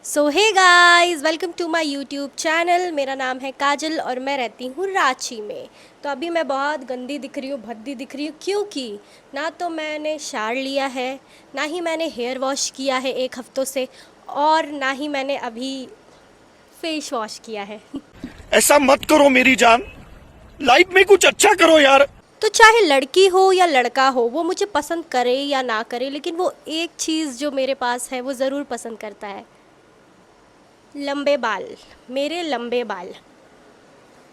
So hey guys, welcome to my YouTube channel. मेरा नाम है काजल और मैं रहती हूँ रांची में। तो अभी मैं बहुत गंदी दिख रही हूँ, भद्दी दिख रही हूँ, क्योंकि ना तो मैंने शावर लिया है, ना ही मैंने हेयर वॉश किया है एक हफ्तों से, और ना ही मैंने अभी फेस वॉश किया है। ऐसा मत करो मेरी जान। लाइफ में कुछ अच्छा करो यार। तो चाहे लड़की हो या लड़का हो, वो मुझे पसंद करे या ना करे, लेकिन वो एक चीज़ जो मेरे पास है वो ज़रूर पसंद करता है। लंबे बाल। मेरे लंबे बाल।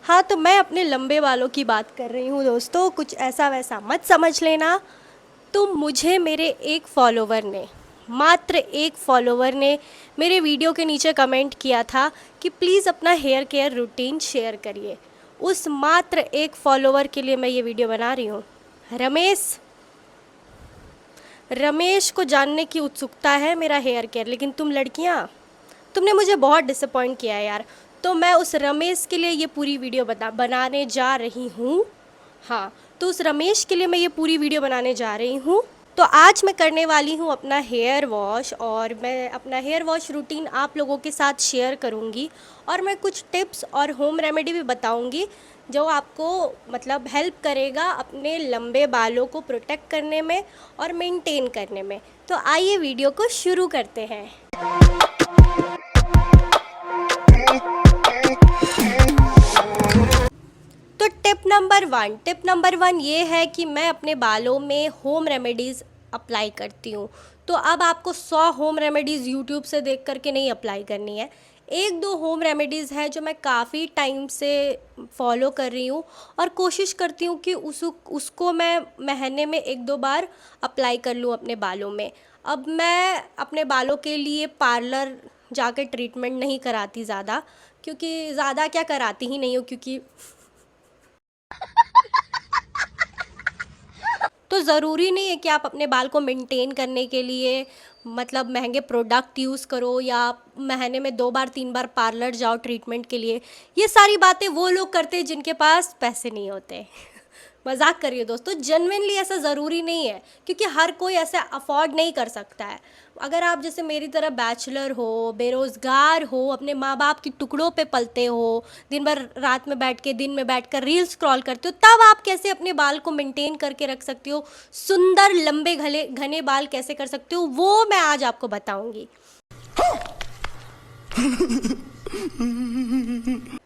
हाँ, तो मैं अपने लंबे बालों की बात कर रही हूँ दोस्तों, कुछ ऐसा वैसा मत समझ लेना। तो मुझे मेरे एक फॉलोवर ने, मात्र एक फॉलोवर ने मेरे वीडियो के नीचे कमेंट किया था कि प्लीज़ अपना हेयर केयर रूटीन शेयर करिए। उस मात्र एक फॉलोवर के लिए मैं ये वीडियो बना रही हूँ। रमेश। रमेश को जानने की उत्सुकता है मेरा हेयर केयर, लेकिन तुम लड़कियाँ, तुमने मुझे बहुत डिसअपॉइंट किया है यार। तो मैं उस रमेश के लिए ये पूरी वीडियो बनाने जा रही हूँ। हाँ, तो उस रमेश के लिए मैं ये पूरी वीडियो बनाने जा रही हूँ। तो आज मैं करने वाली हूँ अपना हेयर वॉश, और मैं अपना हेयर वॉश रूटीन आप लोगों के साथ शेयर करूँगी। और मैं कुछ टिप्स और होम रेमेडी भी बताऊँगी जो आपको मतलब हेल्प करेगा अपने लंबे बालों को प्रोटेक्ट करने में और मेंटेन करने में। तो आइए वीडियो को शुरू करते हैं। तो टिप नंबर वन ये है कि मैं अपने बालों में होम रेमेडीज़ अप्लाई करती हूँ। तो अब आपको 100 होम रेमेडीज़ यूट्यूब से देख करके नहीं अप्लाई करनी है। एक दो होम रेमेडीज़ है जो मैं काफ़ी टाइम से फॉलो कर रही हूँ, और कोशिश करती हूँ कि उसको मैं महीने में एक दो बार अप्लाई कर लूँ अपने बालों में। अब मैं अपने बालों के लिए पार्लर जाके ट्रीटमेंट नहीं कराती ज़्यादा, क्योंकि ज़्यादा क्या कराती ही नहीं हूँ, क्योंकि तो ज़रूरी नहीं है कि आप अपने बाल को मेंटेन करने के लिए मतलब महंगे प्रोडक्ट यूज़ करो, या महीने में 2 बार 3 बार पार्लर जाओ ट्रीटमेंट के लिए। ये सारी बातें वो लोग करते हैं जिनके पास पैसे नहीं होते। मजाक करिए दोस्तों, जेन्युइनली ऐसा ज़रूरी नहीं है, क्योंकि हर कोई ऐसे अफोर्ड नहीं कर सकता है। अगर आप जैसे मेरी तरह बैचलर हो, बेरोज़गार हो, अपने माँ बाप की टुकड़ों पे पलते हो, दिन भर रात में बैठ के दिन में बैठ कर रील स्क्रॉल करते हो, तब आप कैसे अपने बाल को मेंटेन करके रख सकते हो, सुंदर लंबे घने घने बाल कैसे कर सकते हो, वो मैं आज आपको बताऊंगी।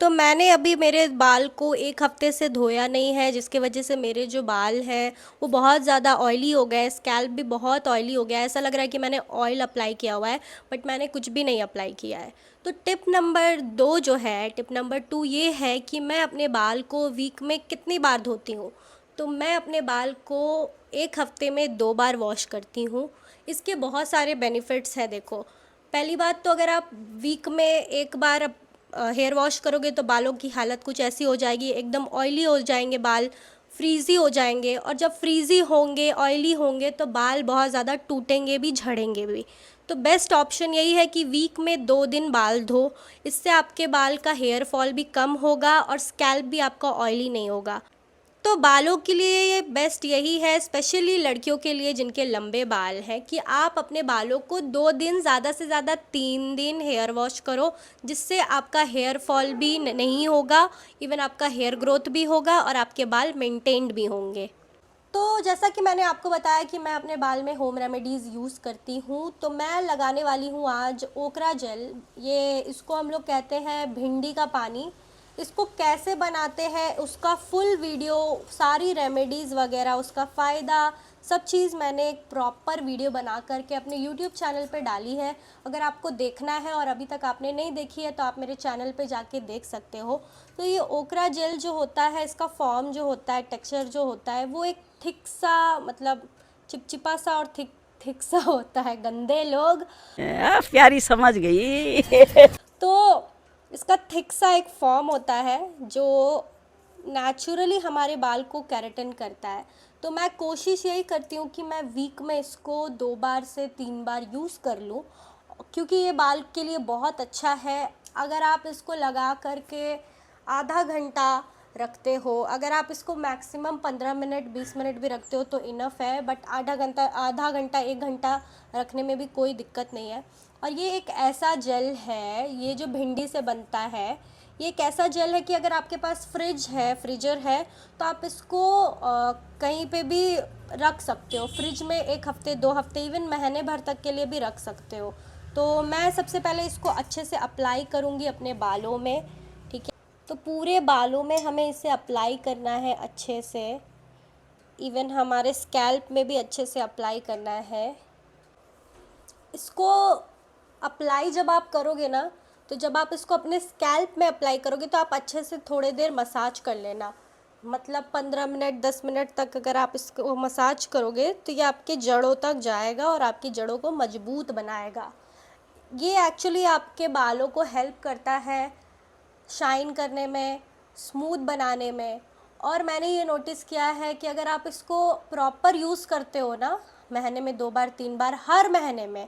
तो मैंने अभी मेरे बाल को एक हफ्ते से धोया नहीं है, जिसके वजह से मेरे जो बाल हैं वो बहुत ज़्यादा ऑयली हो गए, स्कैल्प भी बहुत ऑयली हो गया है। ऐसा लग रहा है कि मैंने ऑयल अप्लाई किया हुआ है, बट मैंने कुछ भी नहीं अप्लाई किया है। तो टिप नंबर टू ये है कि मैं अपने बाल को वीक में कितनी बार धोती हूँ। तो मैं अपने बाल को एक हफ्ते में 2 बार वॉश करती हूँ। इसके बहुत सारे बेनिफिट्स हैं। देखो, पहली बात तो अगर आप वीक में एक बार हेयर वॉश करोगे तो बालों की हालत कुछ ऐसी हो जाएगी, एकदम ऑयली हो जाएंगे बाल, फ्रीज़ी हो जाएंगे, और जब फ्रीज़ी होंगे, ऑयली होंगे, तो बाल बहुत ज़्यादा टूटेंगे भी, झड़ेंगे भी। तो बेस्ट ऑप्शन यही है कि वीक में 2 दिन बाल धो। इससे आपके बाल का हेयर फॉल भी कम होगा और स्कैल्प भी आपका ऑयली नहीं होगा। तो बालों के लिए ये बेस्ट यही है, स्पेशली लड़कियों के लिए जिनके लंबे बाल हैं, कि आप अपने बालों को 2 दिन, ज़्यादा से ज़्यादा 3 दिन हेयर वॉश करो, जिससे आपका हेयर फॉल भी नहीं होगा, इवन आपका हेयर ग्रोथ भी होगा और आपके बाल मेंटेन्ड भी होंगे। तो जैसा कि मैंने आपको बताया कि मैं अपने बाल में होम रेमेडीज़ यूज़ करती हूँ, तो मैं लगाने वाली हूँ आज ओकरा जेल। ये इसको हम लोग कहते हैं भिंडी का पानी। इसको कैसे बनाते हैं उसका फुल वीडियो, सारी रेमेडीज़ वगैरह, उसका फ़ायदा, सब चीज़ मैंने एक प्रॉपर वीडियो बना करके अपने यूट्यूब चैनल पे डाली है। अगर आपको देखना है और अभी तक आपने नहीं देखी है तो आप मेरे चैनल पे जाके देख सकते हो। तो ये ओकरा जेल जो होता है, इसका फॉर्म जो होता है, टेक्सचर जो होता है, वो एक थिक सा, मतलब चिपचिपा सा और थिक थिक सा होता है, गंदे लोग। प्यारी समझ गई। तो इसका थिक सा एक फॉर्म होता है जो नेचुरली हमारे बाल को केराटिन करता है। तो मैं कोशिश यही करती हूँ कि मैं वीक में इसको 2 बार से 3 बार यूज़ कर लूँ, क्योंकि ये बाल के लिए बहुत अच्छा है। अगर आप इसको लगा करके आधा घंटा रखते हो, अगर आप इसको मैक्सिमम 15 मिनट 20 मिनट भी रखते हो तो इनफ है, बट आधा घंटा 1 घंटा रखने में भी कोई दिक्कत नहीं है। और ये एक ऐसा जेल है, ये जो भिंडी से बनता है, ये एक ऐसा जेल है कि अगर आपके पास फ्रिज है, फ्रीजर है, तो आप इसको कहीं पे भी रख सकते हो। फ्रिज में 1 हफ्ते 2 हफ्ते इवन महीने भर तक के लिए भी रख सकते हो। तो मैं सबसे पहले इसको अच्छे से अप्लाई करूँगी अपने बालों में, ठीक है। तो पूरे बालों में हमें इसे अप्लाई करना है अच्छे से, इवन हमारे स्कैल्प में भी अच्छे से अप्लाई करना है। इसको अप्लाई जब आप करोगे ना, तो जब आप इसको अपने स्कैल्प में अप्लाई करोगे तो आप अच्छे से थोड़ी देर मसाज कर लेना। मतलब 15 मिनट 10 मिनट तक अगर आप इसको मसाज करोगे तो ये आपके जड़ों तक जाएगा और आपकी जड़ों को मजबूत बनाएगा। ये एक्चुअली आपके बालों को हेल्प करता है शाइन करने में, स्मूथ बनाने में। और मैंने ये नोटिस किया है कि अगर आप इसको प्रॉपर यूज़ करते हो ना, महीने में 2 बार 3 बार, हर महीने में,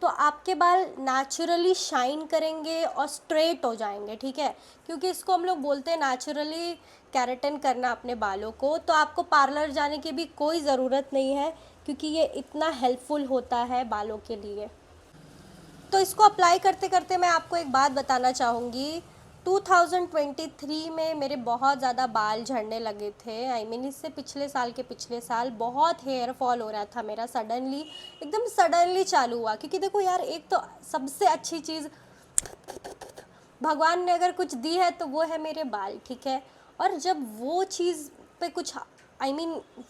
तो आपके बाल नेचुरली शाइन करेंगे और स्ट्रेट हो जाएंगे, ठीक है। क्योंकि इसको हम लोग बोलते हैं नेचुरली केराटिन करना अपने बालों को। तो आपको पार्लर जाने की भी कोई ज़रूरत नहीं है, क्योंकि ये इतना हेल्पफुल होता है बालों के लिए। तो इसको अप्लाई करते करते मैं आपको एक बात बताना चाहूँगी। 2023 में मेरे बहुत ज़्यादा बाल झड़ने लगे थे। आई मीन इससे पिछले साल बहुत हेयर फॉल हो रहा था मेरा, सडनली, एकदम सडनली चालू हुआ। क्योंकि देखो यार, एक तो सबसे अच्छी चीज़ भगवान ने अगर कुछ दी है तो वो है मेरे बाल, ठीक है। और जब वो चीज़ पे कुछ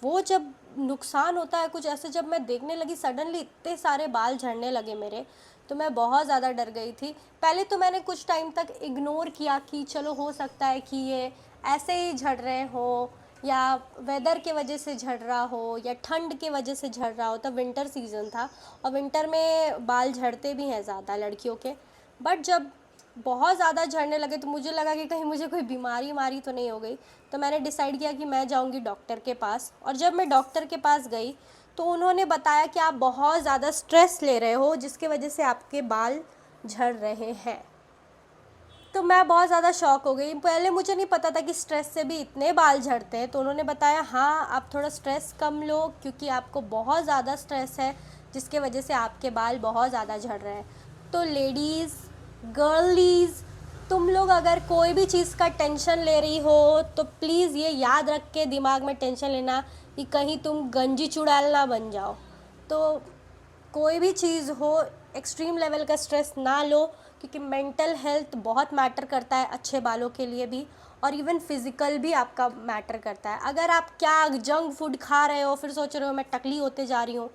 वो जब नुकसान होता है कुछ ऐसे, जब मैं देखने लगी सडनली इतने सारे बाल झड़ने लगे मेरे, तो मैं बहुत ज़्यादा डर गई थी। पहले तो मैंने कुछ टाइम तक इग्नोर किया कि चलो हो सकता है कि ये ऐसे ही झड़ रहे हो, या वेदर के वजह से झड़ रहा हो, या ठंड के वजह से झड़ रहा हो। तब विंटर सीज़न था और विंटर में बाल झड़ते भी हैं ज़्यादा लड़कियों के। बट जब बहुत ज़्यादा झड़ने लगे तो मुझे लगा कि कहीं मुझे कोई बीमारी तो नहीं हो गई। तो मैंने डिसाइड किया कि मैं जाऊंगी डॉक्टर के पास। और जब मैं डॉक्टर के पास गई तो उन्होंने बताया कि आप बहुत ज़्यादा स्ट्रेस ले रहे हो, जिसकी वजह से आपके बाल झड़ रहे हैं। तो मैं बहुत ज़्यादा शॉक हो गई। पहले मुझे नहीं पता था कि स्ट्रेस से भी इतने बाल झड़ते हैं। तो उन्होंने बताया हाँ, आप थोड़ा स्ट्रेस कम लो, क्योंकि आपको बहुत ज़्यादा स्ट्रेस है, जिसके वजह से आपके बाल बहुत ज़्यादा झड़ रहे हैं। तो लेडीज़, गर्लीज़, तुम लोग अगर कोई भी चीज़ का टेंशन ले रही हो तो प्लीज़ ये याद रख के दिमाग में टेंशन लेना कि कहीं तुम गंजी चुड़ैल ना बन जाओ। तो कोई भी चीज़ हो, एक्सट्रीम लेवल का स्ट्रेस ना लो, क्योंकि मेंटल हेल्थ बहुत मैटर करता है अच्छे बालों के लिए भी, और इवन फिज़िकल भी आपका मैटर करता है। अगर आप क्या जंक फूड खा रहे हो फिर सोच रहे हो मैं टकली होते जा रही हूँ,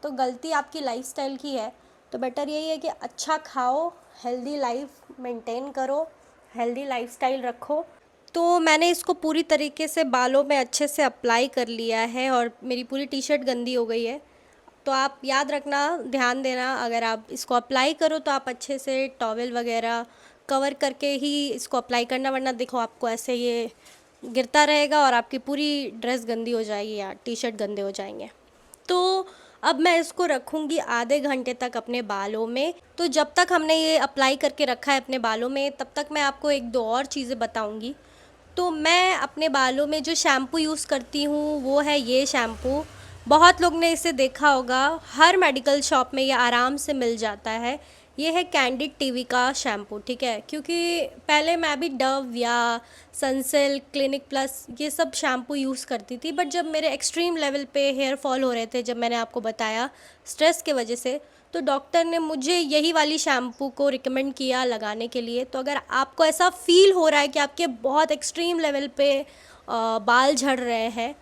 तो गलती आपकी लाइफस्टाइल की है। तो बेटर यही है कि अच्छा खाओ, हेल्दी लाइफ मेंटेन करो, हेल्दी लाइफस्टाइल रखो। तो मैंने इसको पूरी तरीके से बालों में अच्छे से अप्लाई कर लिया है और मेरी पूरी टी शर्ट गंदी हो गई है। तो आप याद रखना, ध्यान देना, अगर आप इसको अप्लाई करो तो आप अच्छे से टॉवेल वगैरह कवर करके ही इसको अप्लाई करना, वरना देखो आपको ऐसे ये गिरता रहेगा और आपकी पूरी ड्रेस गंदी हो जाएगी या टी शर्ट गंदे हो जाएंगे। तो अब मैं इसको रखूँगी आधे घंटे तक अपने बालों में। तो जब तक हमने ये अप्लाई करके रखा है अपने बालों में, तब तक मैं आपको 1-2 और चीज़ें बताऊँगी। तो मैं अपने बालों में जो शैम्पू यूज़ करती हूँ वो है ये शैम्पू। बहुत लोग ने इसे देखा होगा, हर मेडिकल शॉप में ये आराम से मिल जाता है। ये है कैंडिड टीवी का शैम्पू, ठीक है। क्योंकि पहले मैं भी डव या सनसिल्क, क्लिनिक प्लस ये सब शैम्पू यूज़ करती थी। बट जब मेरे एक्सट्रीम लेवल पे हेयर फॉल हो रहे थे, जब मैंने आपको बताया स्ट्रेस के वजह से, तो डॉक्टर ने मुझे यही वाली शैम्पू को रिकमेंड किया लगाने के लिए। तो अगर आपको ऐसा फील हो रहा है कि आपके बहुत एक्सट्रीम लेवल पे बाल झड़ रहे हैं,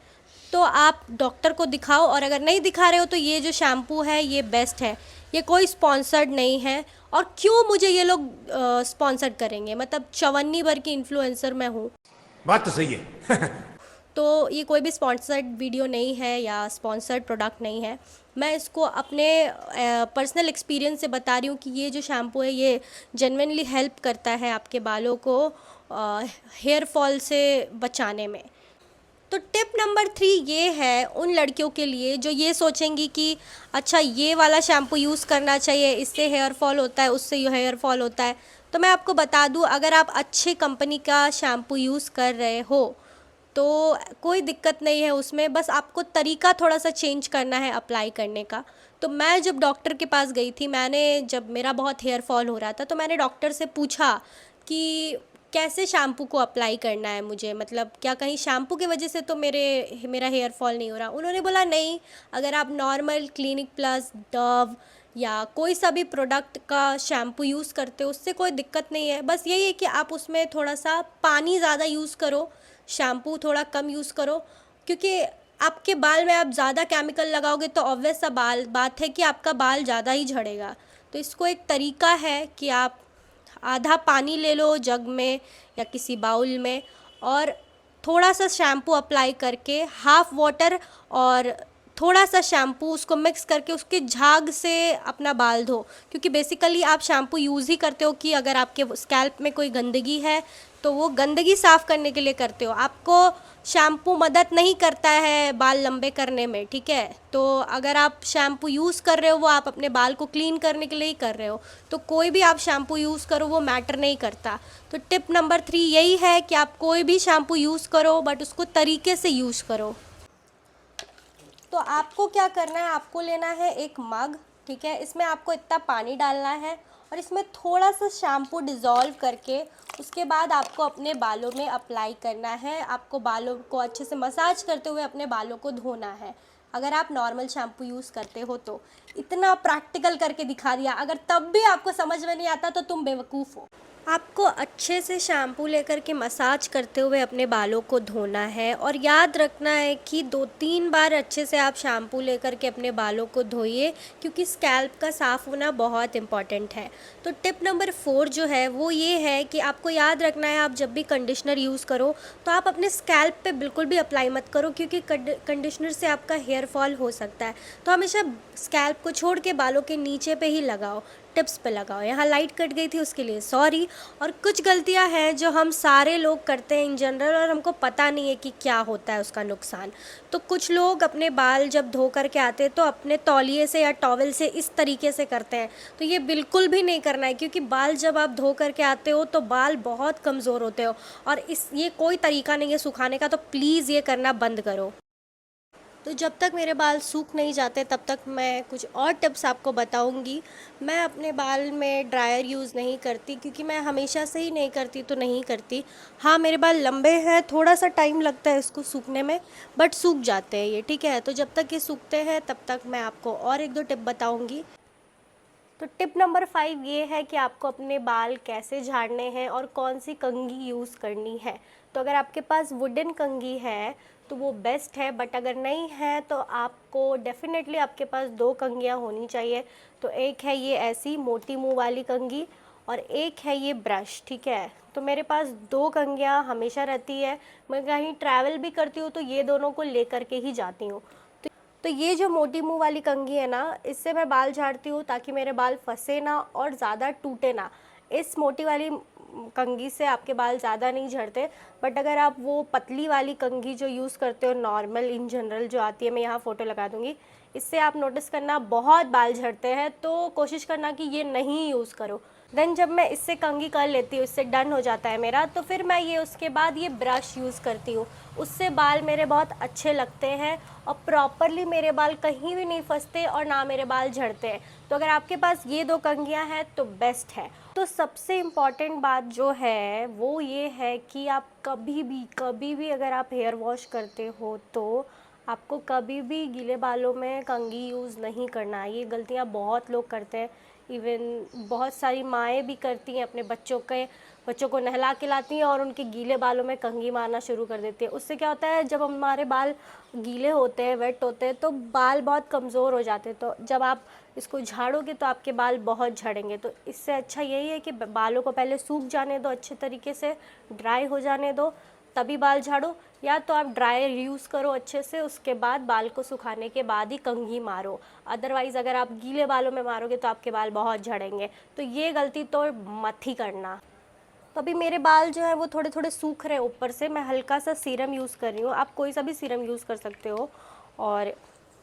तो आप डॉक्टर को दिखाओ। और अगर नहीं दिखा रहे हो तो ये जो शैम्पू है ये बेस्ट है। ये कोई स्पॉन्सर्ड नहीं है। और क्यों मुझे ये लोग स्पॉन्सर्ड करेंगे, मतलब चवन्नी भर की इन्फ्लुएंसर मैं हूँ। बात तो सही है। तो ये कोई भी स्पॉन्सर्ड वीडियो नहीं है या स्पॉन्सर्ड प्रोडक्ट नहीं है। मैं इसको अपने पर्सनल एक्सपीरियंस से बता रही हूँ कि ये जो शैम्पू है ये जेन्युइनली हेल्प करता है आपके बालों को हेयर फॉल से बचाने में। तो टिप नंबर 3 ये है उन लड़कियों के लिए जो ये सोचेंगी कि अच्छा ये वाला शैम्पू यूज़ करना चाहिए, इससे हेयर फॉल होता है, उससे हेयर फॉल होता है। तो मैं आपको बता दूँ, अगर आप अच्छे कंपनी का शैम्पू यूज़ कर रहे हो तो कोई दिक्कत नहीं है उसमें, बस आपको तरीका थोड़ा सा चेंज करना है अप्लाई करने का। तो मैं जब डॉक्टर के पास गई थी, जब मेरा बहुत हेयर फॉल हो रहा था, तो मैंने डॉक्टर से पूछा कि कैसे शैम्पू को अप्लाई करना है मुझे, मतलब क्या कहीं शैम्पू की वजह से तो मेरा हेयर फॉल नहीं हो रहा। उन्होंने बोला नहीं, अगर आप नॉर्मल क्लिनिक प्लस, डव या कोई सा भी प्रोडक्ट का शैम्पू यूज़ करते हो उससे कोई दिक्कत नहीं है, बस यही है कि आप उसमें थोड़ा सा पानी ज़्यादा यूज़ करो, शैम्पू थोड़ा कम यूज़ करो, क्योंकि आपके बाल में आप ज़्यादा केमिकल लगाओगे तो ऑब्वियस सा बात है कि आपका बाल ज़्यादा ही झड़ेगा। तो इसको एक तरीका है कि आप आधा पानी ले लो जग में या किसी बाउल में, और थोड़ा सा शैम्पू अप्लाई करके हाफ़ वाटर और थोड़ा सा शैम्पू उसको मिक्स करके उसके झाग से अपना बाल धो, क्योंकि बेसिकली आप शैम्पू यूज़ ही करते हो कि अगर आपके स्कैल्प में कोई गंदगी है तो वो गंदगी साफ़ करने के लिए करते हो, आपको शैम्पू मदद नहीं करता है बाल लंबे करने में, ठीक है। तो अगर आप शैम्पू यूज़ कर रहे हो वो आप अपने बाल को क्लीन करने के लिए ही कर रहे हो, तो कोई भी आप शैम्पू यूज़ करो वो मैटर नहीं करता। तो टिप नंबर 3 यही है कि आप कोई भी शैम्पू यूज़ करो बट उसको तरीके से यूज़ करो। तो आपको क्या करना है, आपको लेना है एक मग, ठीक है, इसमें आपको इतना पानी डालना है और इसमें थोड़ा सा शैम्पू डिज़ोल्व करके उसके बाद आपको अपने बालों में अप्लाई करना है। आपको बालों को अच्छे से मसाज करते हुए अपने बालों को धोना है, अगर आप नॉर्मल शैम्पू यूज़ करते हो तो। इतना प्रैक्टिकल करके दिखा दिया, अगर तब भी आपको समझ में नहीं आता तो तुम बेवकूफ़ हो। आपको अच्छे से शैम्पू लेकर के मसाज करते हुए अपने बालों को धोना है, और याद रखना है कि 2-3 बार अच्छे से आप शैम्पू लेकर के अपने बालों को धोइए, क्योंकि स्कैल्प का साफ़ होना बहुत इम्पॉर्टेंट है। तो टिप नंबर 4 जो है वो ये है कि आपको याद रखना है, आप जब भी कंडीशनर यूज़ करो तो आप अपने स्कैल्प पे बिल्कुल भी अप्लाई मत करो, क्योंकि कंडीशनर से आपका हेयर फॉल हो सकता है। तो हमेशा स्कैल्प को छोड़ के बालों के नीचे पे ही लगाओ, टिप्स पे लगाओ। यहाँ लाइट कट गई थी उसके लिए सॉरी। और कुछ गलतियाँ हैं जो हम सारे लोग करते हैं इन जनरल, और हमको पता नहीं है कि क्या होता है उसका नुकसान। तो कुछ लोग अपने बाल जब धो कर के आते हैं तो अपने तौलिए से या टॉवल से इस तरीके से करते हैं, तो ये बिल्कुल भी नहीं करना है, क्योंकि बाल जब आप धो कर के आते हो तो बाल बहुत कमज़ोर होते हो, और ये कोई तरीका नहीं है सुखाने का, तो प्लीज़ ये करना बंद करो। तो जब तक मेरे बाल सूख नहीं जाते तब तक मैं कुछ और टिप्स आपको बताऊंगी। मैं अपने बाल में ड्रायर यूज़ नहीं करती, क्योंकि मैं हमेशा से ही नहीं करती तो नहीं करती। हाँ, मेरे बाल लंबे हैं, थोड़ा सा टाइम लगता है इसको सूखने में, बट सूख जाते हैं ये, ठीक है। तो जब तक ये सूखते हैं तब तक मैं आपको और 1-2 टिप बताऊँगी। तो टिप नंबर 5 ये है कि आपको अपने बाल कैसे झाड़ने हैं और कौन सी कंघी यूज़ करनी है। तो अगर आपके पास वुडन कंघी है तो वो बेस्ट है, बट अगर नहीं है तो आपको डेफिनेटली आपके पास 2 कंघियाँ होनी चाहिए। तो एक है ये ऐसी मोटी मुँह वाली कंघी और एक है ये ब्रश, ठीक है। तो मेरे पास 2 कंघियाँ हमेशा रहती है, मैं कहीं ट्रैवल भी करती हूँ तो ये दोनों को लेकर के ही जाती हूँ। तो ये जो मोटी मुँह वाली कंघी है ना, इससे मैं बाल झाड़ती हूँ ताकि मेरे बाल फंसे ना और ज़्यादा टूटे ना। इस मोटी वाली कंघी से आपके बाल ज़्यादा नहीं झड़ते, बट अगर आप वो पतली वाली कंघी जो यूज़ करते हो नॉर्मल इन जनरल जो आती है, मैं यहाँ फ़ोटो लगा दूँगी, इससे आप नोटिस करना बहुत बाल झड़ते हैं, तो कोशिश करना कि ये नहीं यूज़ करो। देन जब मैं इससे कंघी कर लेती हूँ, इससे डन हो जाता है मेरा, तो फिर मैं ये उसके बाद ये ब्रश यूज़ करती हूँ। उससे बाल मेरे बहुत अच्छे लगते हैं और प्रॉपरली मेरे बाल कहीं भी नहीं फंसते और ना मेरे बाल झड़ते हैं। तो अगर आपके पास ये 2 कंघियाँ हैं तो बेस्ट है। तो सबसे इम्पॉर्टेंट बात जो है वो ये है कि आप कभी भी अगर आप हेयर वॉश करते हो तो आपको कभी भी गीले बालों में कंघी यूज़ नहीं करना है। ये गलतियाँ बहुत लोग करते हैं, इवन बहुत सारी माएँ भी करती हैं, अपने बच्चों को नहला के लाती हैं और उनके गीले बालों में कंघी मारना शुरू कर देती है। उससे क्या होता है, जब हमारे बाल गीले होते हैं, वेट होते हैं, तो बाल बहुत कमज़ोर हो जाते हैं। तो जब आप इसको झाड़ोगे तो आपके बाल बहुत झड़ेंगे। तो इससे अच्छा यही है कि बालों को पहले सूख जाने दो, अच्छे तरीके से ड्राई हो जाने दो, तभी बाल झाड़ो। या तो आप ड्रायर यूज़ करो अच्छे से, उसके बाद बाल को सुखाने के बाद ही कंघी मारो। अदरवाइज़ अगर आप गीले बालों में मारोगे तो आपके बाल बहुत झड़ेंगे। तो ये गलती तो मत ही करना। तो अभी मेरे बाल जो है वो थोड़े थोड़े सूख रहे हैं ऊपर से, मैं हल्का सा सीरम यूज़ कर रही हूँ। आप कोई सा भी सीरम यूज़ कर सकते हो और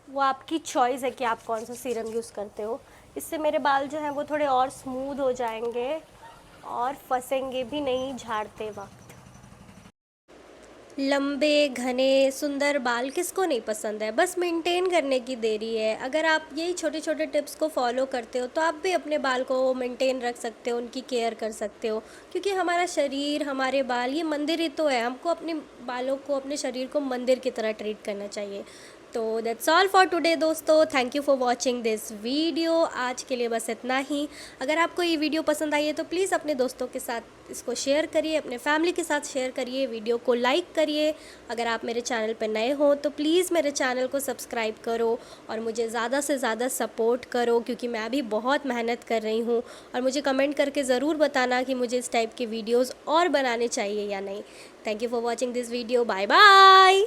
वो आपकी चॉइस है कि आप कौन सा सीरम यूज़ करते हो। इससे मेरे बाल जो हैं वो थोड़े और स्मूथ हो जाएंगे और फंसेंगे भी नहीं झाड़ते वक्त। लंबे घने सुंदर बाल किसको नहीं पसंद है, बस मेंटेन करने की देरी है। अगर आप यही छोटे छोटे टिप्स को फॉलो करते हो तो आप भी अपने बाल को मेंटेन रख सकते हो, उनकी केयर कर सकते हो। क्योंकि हमारा शरीर, हमारे बाल ये मंदिर ही तो है, हमको अपने बालों को, अपने शरीर को मंदिर की तरह ट्रीट करना चाहिए। तो दैट्स ऑल फॉर टुडे दोस्तों, thank you for watching this video. आज के लिए बस इतना ही। अगर आपको ये वीडियो पसंद आई है तो प्लीज़ अपने दोस्तों के साथ इसको शेयर करिए, अपने फैमिली के साथ शेयर करिए, वीडियो को लाइक करिए। अगर आप मेरे चैनल पर नए हो तो प्लीज़ मेरे चैनल को सब्सक्राइब करो और मुझे ज़्यादा से ज़्यादा सपोर्ट करो, क्योंकि मैं भी बहुत मेहनत कर रही हूँ। और मुझे कमेंट करके ज़रूर बताना कि मुझे इस टाइप के वीडियोज़ और बनाने चाहिए या नहीं। Thank you for watching this video. Bye bye.